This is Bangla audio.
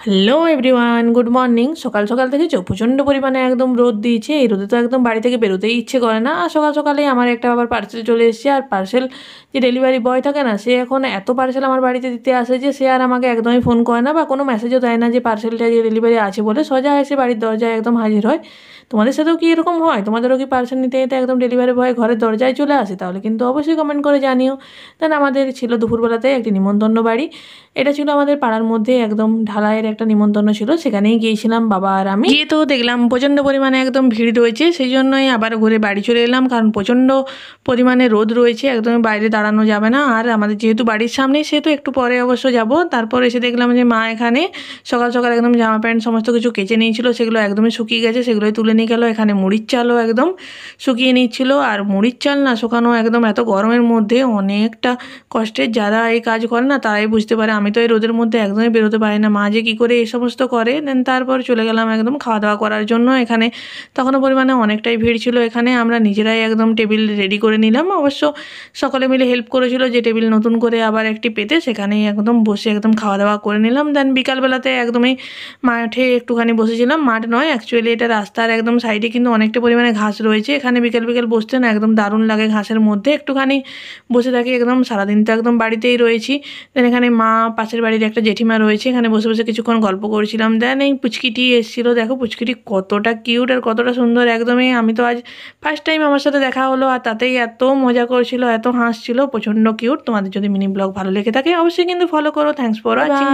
Hello everyone, good morning. সকাল সকাল দেখেছো প্রচণ্ড পরিমাণে একদম রোদ দিয়েছে। এই রোদে তো একদম বাড়ি থেকে বেরোতেই ইচ্ছে করে না। আর সকাল সকালেই আমার একটা আবার পার্সেল চলে এসেছে। আর পার্সেল যে ডেলিভারি বয় থাকে না, সে এখন এত পার্সেল আমার বাড়িতে দিতে আসে যে সে আর আমাকে একদমই ফোন করে না বা কোনো মেসেজও দেয় না যে পার্সেলটা যে ডেলিভারি আছে বলে। সোজা এসে বাড়ির দরজায় একদম হাজির হয়। তোমাদের সাথেও কি এরকম হয়? তোমাদেরও কি পার্সেল নিতে নিতে একদম ডেলিভারি বয় ঘরের দরজায় চলে আসে? তাহলে কিন্তু অবশ্যই কমেন্ট করে জানিও। দেন আমাদের ছিল দুপুরবেলাতে একটি নিমন্ত্রণ বাড়ি। এটা ছিল আমাদের পাড়ার মধ্যে একদম ঢালাইয়ের একটা নিমন্ত্রণ ছিল। সেখানেই গিয়েছিলাম বাবা আর আমি। গিয়ে তো দেখলাম প্রচণ্ড পরিমাণে একদম ভিড় রয়েছে, সেই জন্যই আবার ঘুরে বাড়ি চলে এলাম, কারণ প্রচণ্ড পরিমাণে রোদ রয়েছে, একদমই বাইরে দাঁড়ানো যাবে না। আর আমাদের যেহেতু বাড়ির সামনেই, সেহেতু একটু পরে অবশ্য যাব। তারপর এসে দেখলাম যে মা এখানে সকাল সকাল একদম জামা প্যান্ট সমস্ত কিছু কেচে নিয়েছিল, সেগুলো একদমই শুকিয়ে গেছে, সেগুলোই তুলে নিয়ে গেল। এখানে মুড়ির চালও একদম শুকিয়ে নিচ্ছিল। আর মুড়ির চাল না শুকানো একদম এত গরমের মধ্যে অনেকটা কষ্টের। যারা এই কাজ করে না তারাই বুঝতে পারে। আমি তো এই রোদের মধ্যে একদমই বেরোতে পারি না, মা যে কী করে এই সমস্ত করে। দেন তারপর চলে গেলাম একদম খাওয়া দাওয়া করার জন্য। এখানে তখনও পরিমাণে অনেকটাই ভিড় ছিল। এখানে আমরা নিজেরাই একদম টেবিল রেডি করে নিলাম। অবশ্য সকলে মিলে হেল্প করেছিল যে টেবিল নতুন করে আবার একটি পেতে সেখানেই একদম বসে একদম খাওয়া দাওয়া করে নিলাম। দেন বিকালবেলাতে একদমই মাঠে একটুখানি বসেছিলাম। মাঠ নয়, অ্যাকচুয়ালি এটা রাস্তার একদম সাইডে, কিন্তু অনেকটা পরিমাণে ঘাস রয়েছে। এখানে বিকেল বিকেল বসতে না একদম দারুণ লাগে, ঘাসের মধ্যে একটুখানি বসে থাকি। একদম সারাদিন তো একদম বাড়িতেই রয়েছি। দেন এখানে মা, পাশের বাড়ির একটা জেঠিমা রয়েছে, এখানে বসে বসে কিছুক্ষণ গল্প করছিলাম। দেন এই পুচকিটি এসেছিলো, দেখো পুচকিটি কতটা কিউট আর কতটা সুন্দর একদমই। আমি তো আজ ফার্স্ট টাইম আমার সাথে দেখা হলো, আর তাতেই এত মজা করছিল, এত হাসছিল, প্রচণ্ড কিউট। তোমাদের যদি মিনি ব্লগ ভালো লেগে থাকে অবশ্যই কিন্তু ফলো করো। Thanks for watching.